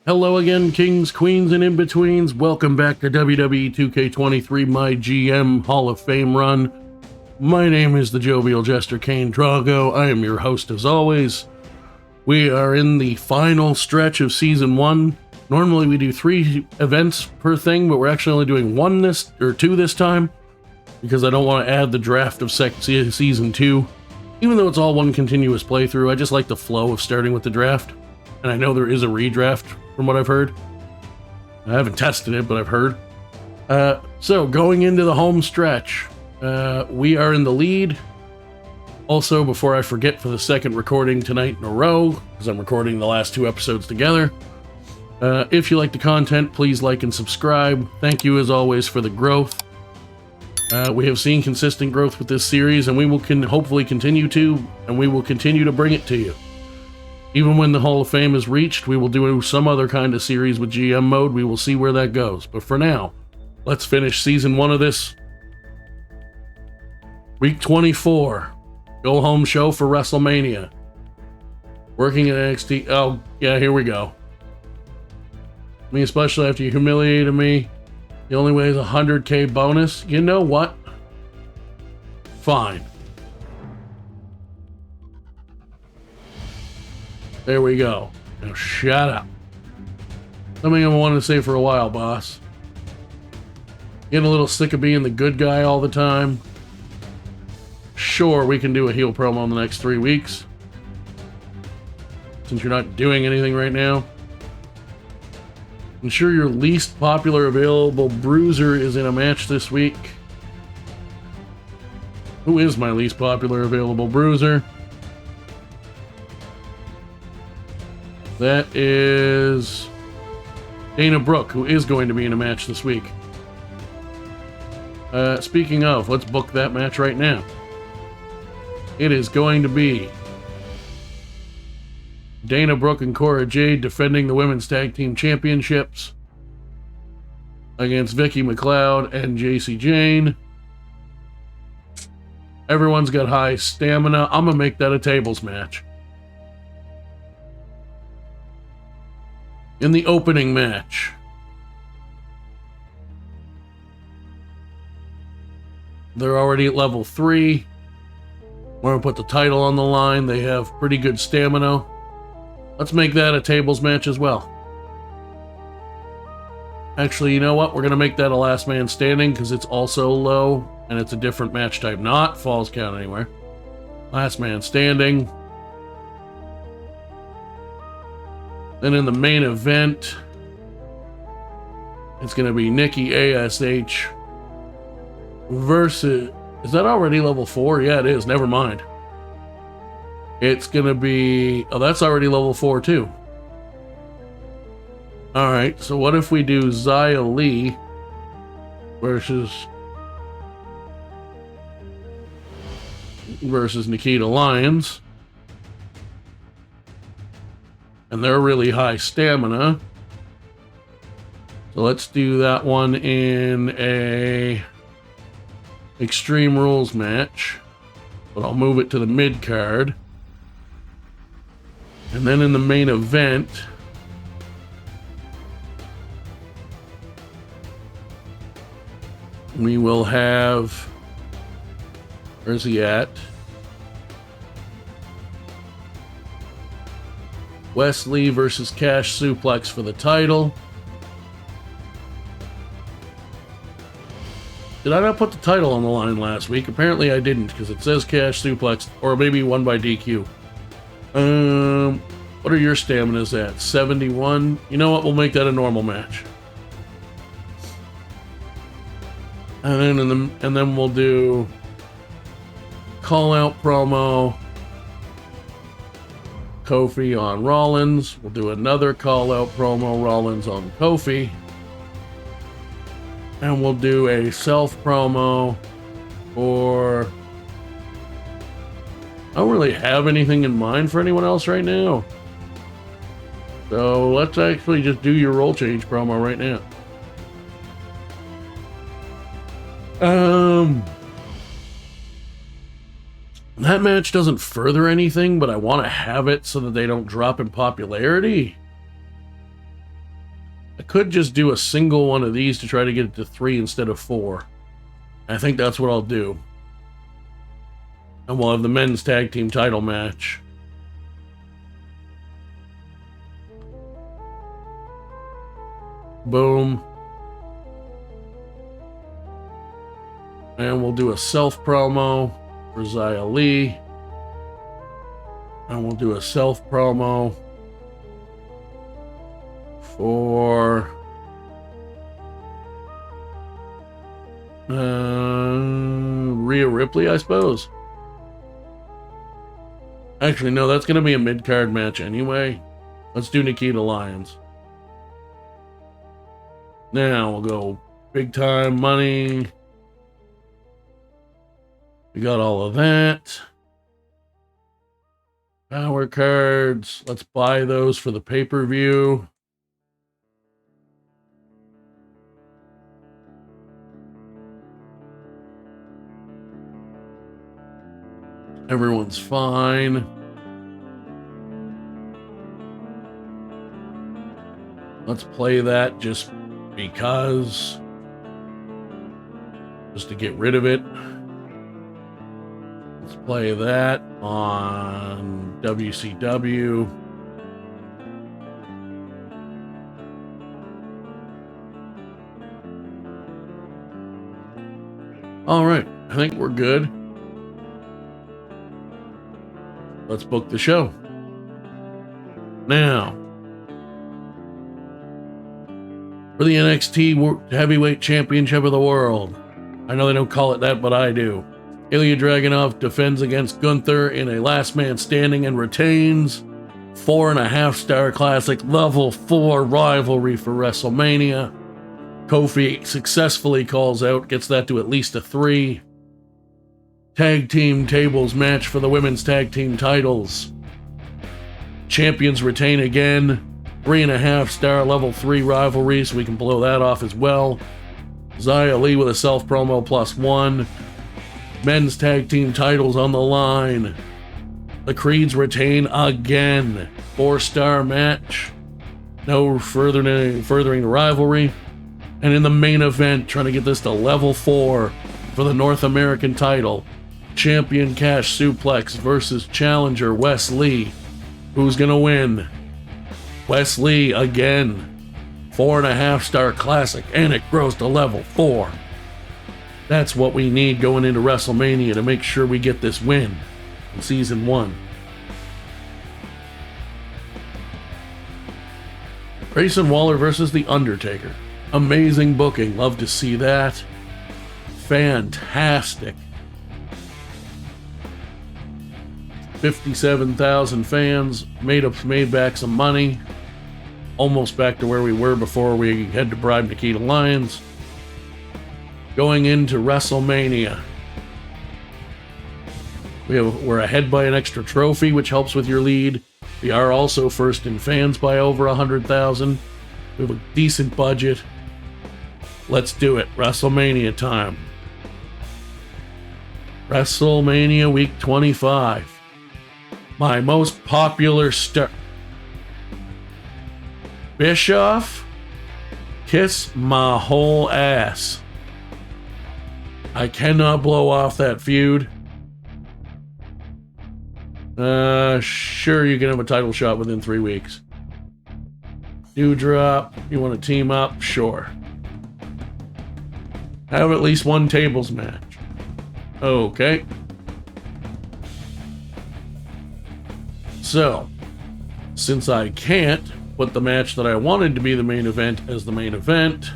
Hello again, kings, queens, and in-betweens. Welcome back to WWE 2K23 MyGM Hall of Fame run. My name is the jovial jester Kane Drago. I am your host as always. We are in the final stretch of Season 1. Normally we do 3 events per thing, but we're actually only doing 2 this time, because I don't want to add the draft of Season 2. Even though it's all one continuous playthrough, I just like the flow of starting with the draft. And I know there is a redraft, from what I've heard. I haven't tested it, but I've heard. So, going into the home stretch, we are in the lead. Also, before I forget, for the second recording tonight in a row, because I'm recording the last 2 episodes together, if you like the content, please like and subscribe. Thank you, as always, for the growth. We have seen consistent growth with this series, and we will hopefully continue to, and we will continue to bring it to you. Even when the Hall of Fame is reached, we will do some other kind of series with GM mode. We will see where that goes. But for now, let's finish Season 1 of this. Week 24. Go home show for Wrestlemania. Working at NXT. Oh, yeah, here we go. Me especially after you humiliated me. The only way is 100K bonus. You know what? Fine. There we go. Now shut up. Something I've wanted to say for a while, boss. Getting a little sick of being the good guy all the time. Sure, we can do a heel promo in the next 3 weeks, since you're not doing anything right now. Ensure your least popular available bruiser is in a match this week. Who is my least popular available bruiser? That is Dana Brooke, who is going to be in a match this week. Speaking of, let's book that match right now. It is going to be Dana Brooke and Cora Jade defending the Women's Tag Team Championships against Vicky McLeod and JC Jane. Everyone's got high stamina. I'm going to make that a tables match. In the opening match, they're already at level 3. We're going to put the title on the line. They have pretty good stamina. Let's make that a tables match as well. Actually, you know what? We're going to make that a last man standing, because it's also low, and it's a different match type. Not falls count anywhere. Last man standing. Then in the main event, it's going to be Nikki ASH versus... Is that already level 4? Yeah, it is. Never mind. It's going to be... Oh, that's already level 4 too. Alright, so what if we do Xia Li versus Nikita Lyons? And they're really high stamina. So let's do that one in a Extreme Rules match. But I'll move it to the mid card. And then in the main event, we will have... Where's he at? Wesley versus Cash Suplex for the title. Did I not put the title on the line last week? Apparently I didn't, because it says Cash Suplex, or maybe won by DQ. What are your staminas at? 71? You know what? We'll make that a normal match. And then we'll do call out promo. Kofi on Rollins. We'll do another call out promo, Rollins on Kofi. And we'll do a self promo for... I don't really have anything in mind for anyone else right now. So let's actually just do your role change promo right now. That match doesn't further anything, but I want to have it so that they don't drop in popularity. could just do a single one of these to try to get it to 3 instead of 4. I think that's what I'll do. And we'll have the men's tag team title match. Boom. And we'll do a self promo for Xia Li. And we'll do a self promo for Rhea Ripley, I suppose. Actually, no, that's going to be a mid-card match anyway. Let's do Nikita Lyons. Now we'll go big time money. We got all of that. Power cards. Let's buy those for the pay-per-view. Everyone's fine. Let's play that just because. Just to get rid of it. Let's play that on WCW. All right, I think we're good. Let's book the show. Now, for the NXT Heavyweight Championship of the World. I know they don't call it that, but I do. Ilya Dragunov defends against Gunther in a last man standing and retains 4.5-star classic level 4 rivalry for WrestleMania. Kofi successfully calls out, gets that to at least a 3. Tag team tables match for the women's tag team titles. Champions retain again. 3.5-star level 3 rivalry, so we can blow that off as well. Xia Li with a self promo +1. Men's tag team titles on the line. The Creeds retain again. 4-star match. No furthering the rivalry. And in the main event, trying to get this to level 4 for the North American title. Champion Cash Suplex versus challenger Wes Lee. Who's going to win? Wes Lee again. 4.5-star classic, and it grows to level 4. That's what we need going into WrestleMania to make sure we get this win in Season 1. Grayson Waller versus The Undertaker. Amazing booking. Love to see that. Fantastic. 57,000 fans. Made back some money. Almost back to where we were before we had to bribe Nikita Lyons. Going into WrestleMania. We're ahead by an extra trophy, which helps with your lead. We are also first in fans by over 100,000. We have a decent budget. Let's do it. WrestleMania time. WrestleMania Week 25. My most popular star. Bischoff? Kiss my whole ass. I cannot blow off that feud. Sure, you can have a title shot within 3 weeks. Dewdrop, you want to team up? Sure. Have at least one tables match. Okay. So, since I can't put the match that I wanted to be the main event as the main event,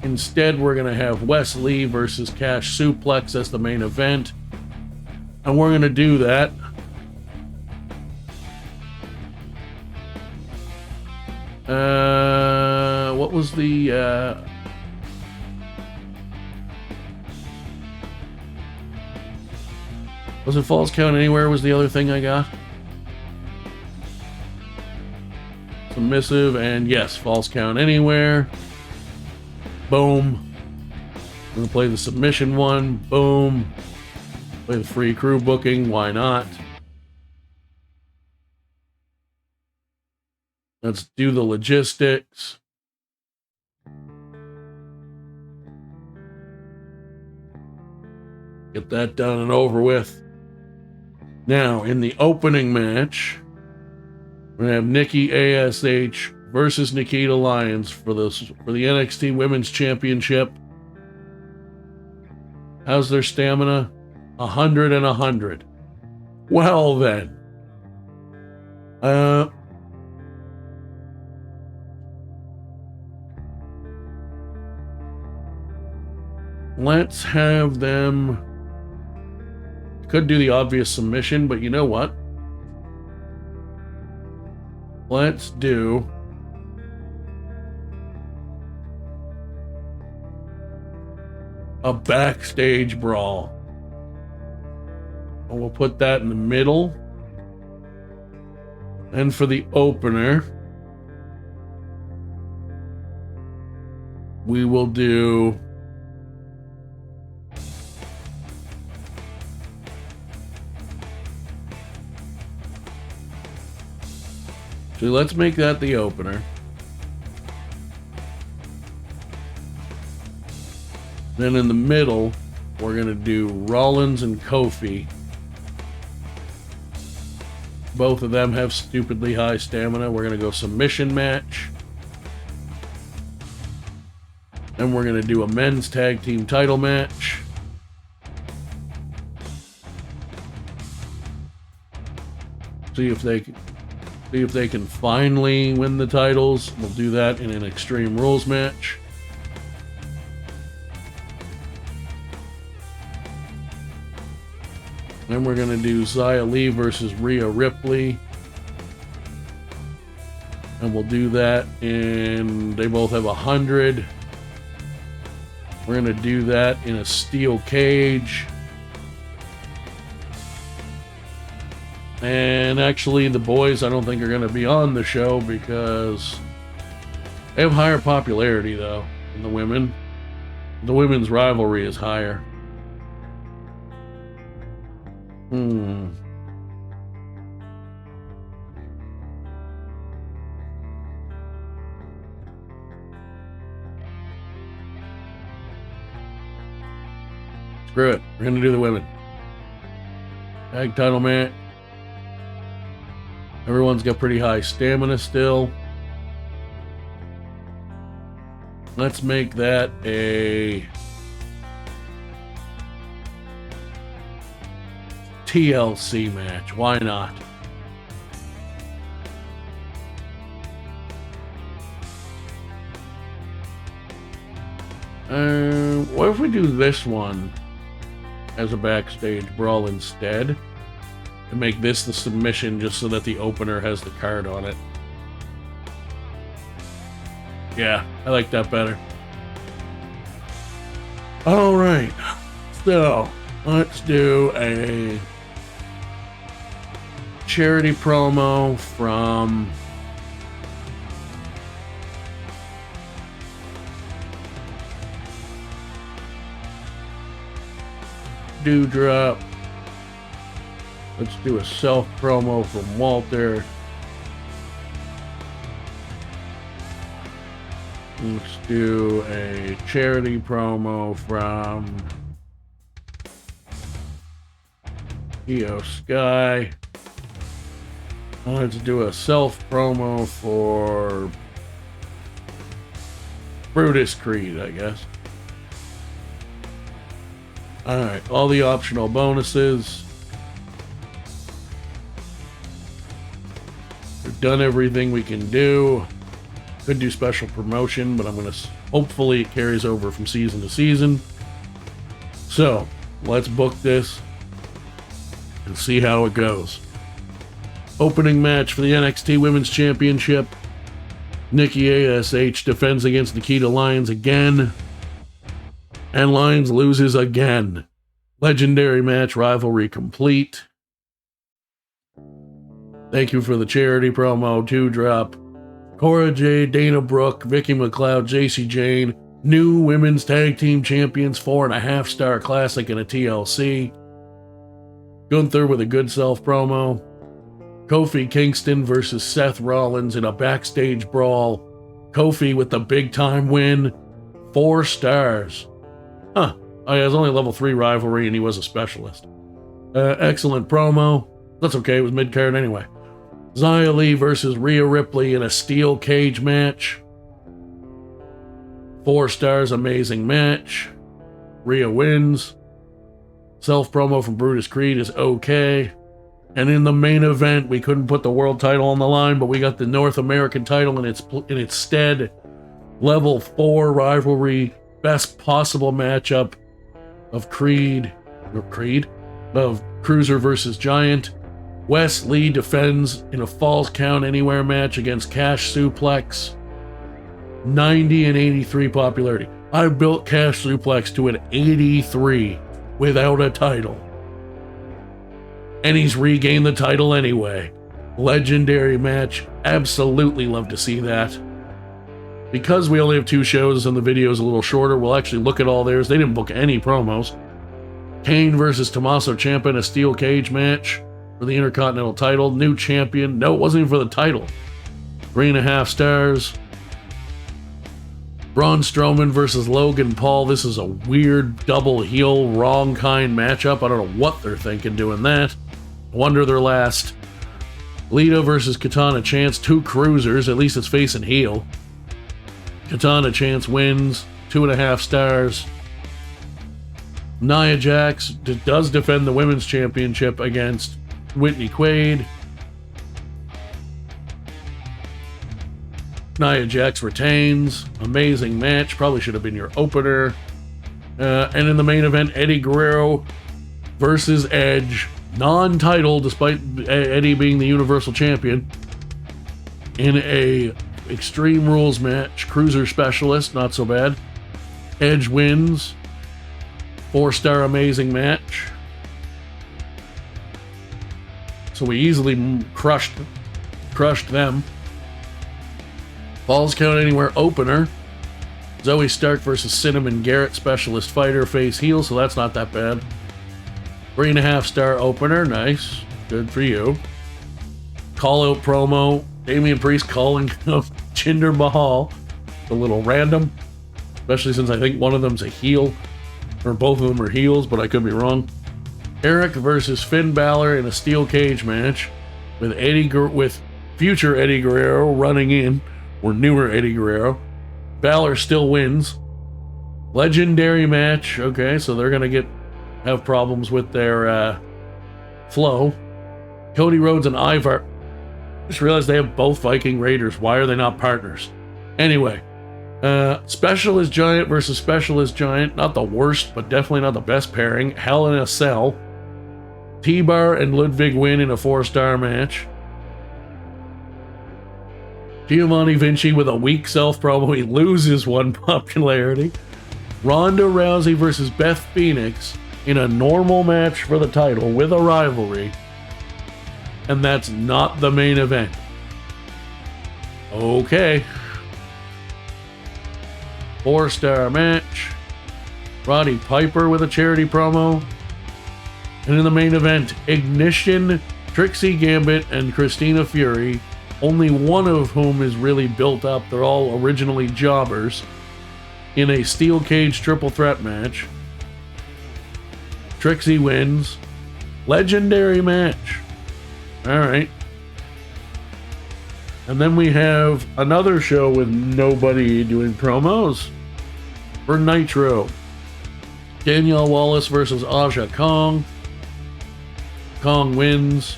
instead we're going to have Wes Lee versus Cash Suplex as the main event. And we're going to do that what was the was it Falls Count Anywhere was the other thing I got? Submissive, and yes, Falls Count Anywhere. Boom. I'm going to play the submission one. Boom. Play the free crew booking. Why not? Let's do the logistics. Get that done and over with. Now, in the opening match, we're going to have Nikki ASH versus Nikita Lyons for the NXT Women's Championship. How's their stamina? 100 and 100. Well then. Let's have them... Could do the obvious submission, but you know what? Let's do... a backstage brawl. And we'll put that in the middle. And for the opener, we will do... So let's make that the opener. Then in the middle, we're going to do Rollins and Kofi. Both of them have stupidly high stamina. We're going to go submission match. Then we're going to do a men's tag team title match. See if they can finally win the titles. We'll do that in an Extreme Rules match. Then we're going to do Xia Li versus Rhea Ripley. And we'll do that in... They both have 100. We're going to do that in a steel cage. And actually, the boys I don't think are going to be on the show because they have higher popularity, though, than the women. The women's rivalry is higher. Screw it. We're going to do the women. Tag title match. Everyone's got pretty high stamina still. Let's make that a TLC match. Why not? What if we do this one as a backstage brawl instead? And make this the submission just so that the opener has the card on it. Yeah, I like that better. Alright, so let's do a charity promo from Dewdrop. Let's do a self promo from Walter. Let's do a charity promo from Io Sky. Let's do a self promo for Brutus Creed, I guess. Alright, all the optional bonuses. We've done everything we can do. Could do special promotion, but I'm going to... Hopefully it carries over from season to season. So, let's book this and see how it goes. Opening match for the NXT Women's Championship. Nikki ASH defends against Nikita Lyons again. And Lyons loses again. Legendary match, rivalry complete. Thank you for the charity promo, Dewdrop. Cora Jade, Dana Brooke, Vicky McLeod, JC Jane, new women's tag team champions, 4.5-star classic and a TLC. Gunther with a good self promo. Kofi Kingston versus Seth Rollins in a backstage brawl. Kofi with the big time win. 4 stars. Huh, Oh, yeah, it was only level 3 rivalry, and he was a specialist. Excellent promo. That's okay, it was mid-card anyway. Xia Li versus Rhea Ripley in a steel cage match. 4 stars, amazing match. Rhea wins. Self-promo from Brutus Creed is okay. And in the main event, we couldn't put the world title on the line, but we got the North American title in its stead. Level 4 rivalry, best possible matchup of of Cruiser versus Giant. Wes Lee defends in a Falls Count Anywhere match against Cash Suplex. 90 and 83 popularity. I built Cash Suplex to an 83 without a title. And he's regained the title anyway. Legendary match. Absolutely love to see that. Because we only have 2 shows and the video is a little shorter, we'll actually look at all theirs. They didn't book any promos. Kane versus Tommaso Ciampa in a steel cage match for the Intercontinental title. New champion. No, it wasn't even for the title. 3.5 stars. Braun Strowman versus Logan Paul. This is a weird double heel, wrong kind matchup. I don't know what they're thinking doing that. Wonder their last. Lita versus Katana Chance. 2 cruisers. At least it's face and heel. Katana Chance wins. 2.5 stars. Nia Jax does defend the women's championship against Whitney Quaid. Nia Jax retains. Amazing match. Probably should have been your opener. And in the main event, Eddie Guerrero versus Edge. Non-title, despite Eddie being the Universal Champion. In a Extreme Rules match. Cruiser Specialist, not so bad. Edge wins. 4-star amazing match. So we easily crushed them. Falls Count Anywhere opener. Zoe Stark versus Cinnamon Garrett, specialist fighter, face heel, so that's not that bad. 3.5 star opener, nice. Good for you. Call out promo. Damian Priest calling out Jinder Mahal. A little random. Especially since I think one of them's a heel. Or both of them are heels, but I could be wrong. Eric versus Finn Balor in a steel cage match. With future Eddie Guerrero running in. Or newer Eddie Guerrero. Balor still wins. Legendary match. Okay, so they're going to have problems with their flow. Cody Rhodes and Ivar. Just realized they have both Viking Raiders. Why are they not partners? Anyway. Specialist Giant versus Specialist Giant. Not the worst, but definitely not the best pairing. Hell in a Cell. T-Bar and Ludwig win in a 4-star match. Giovanni Vinci with a weak self-promo. He loses 1 popularity. Ronda Rousey versus Beth Phoenix in a normal match for the title with a rivalry. And that's not the main event. Okay. 4-star match. Roddy Piper with a charity promo. And in the main event, Ignition, Trixie Gambit, and Christina Fury. Only one of whom is really built up. They're all originally jobbers. In a steel cage triple threat match. Trixie wins. Legendary match. Alright. And then we have another show with nobody doing promos. For Nitro. Danielle Wallace versus Aja Kong. Kong wins.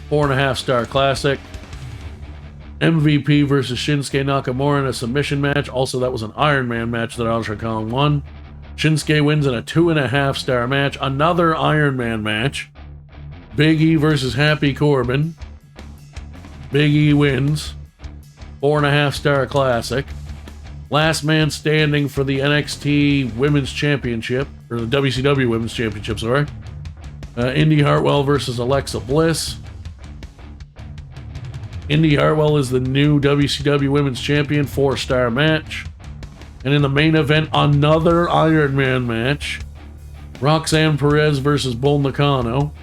4.5 star classic. MVP versus Shinsuke Nakamura in a submission match. Also, that was an Iron Man match that Aja Kong won. Shinsuke wins in a 2.5 star match. Another Iron Man match. Big E versus Happy Corbin. Big E wins. 4.5 star classic. Last man standing for the NXT Women's Championship. Or the WCW Women's Championship, sorry. Indy Hartwell versus Alexa Bliss. Indy Hartwell is the new WCW Women's Champion. 4-star match. And in the main event, another Iron Man match. Roxanne Perez versus Bull Nakano.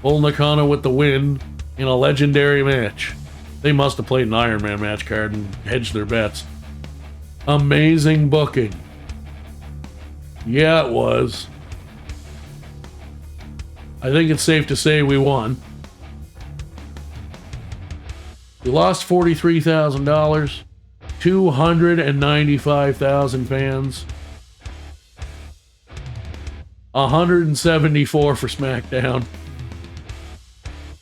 Bull Nakano with the win in a legendary match. They must have played an Iron Man match card and hedged their bets. Amazing booking. Yeah, it was. I think it's safe to say we won. We lost $43,000, 295,000 fans, 174 for SmackDown,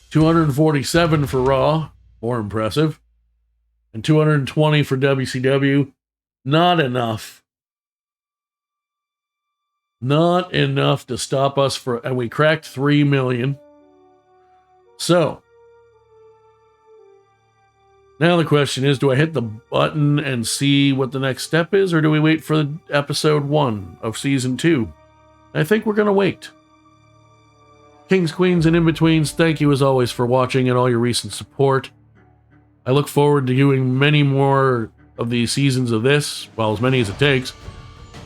247 for Raw, more impressive, and 220 for WCW. Not enough. Not enough to stop us and we cracked 3 million. So, now the question is, do I hit the button and see what the next step is, or do we wait for episode 1 of season 2? I think we're going to wait. Kings, Queens, and In-Betweens, thank you as always for watching and all your recent support. I look forward to doing many more of these seasons of this, well, as many as it takes,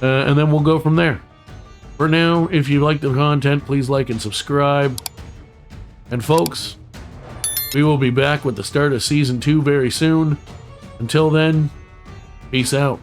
and then we'll go from there. For now, if you like the content, please like and subscribe. And folks, we will be back with the start of Season 2 very soon. Until then, peace out.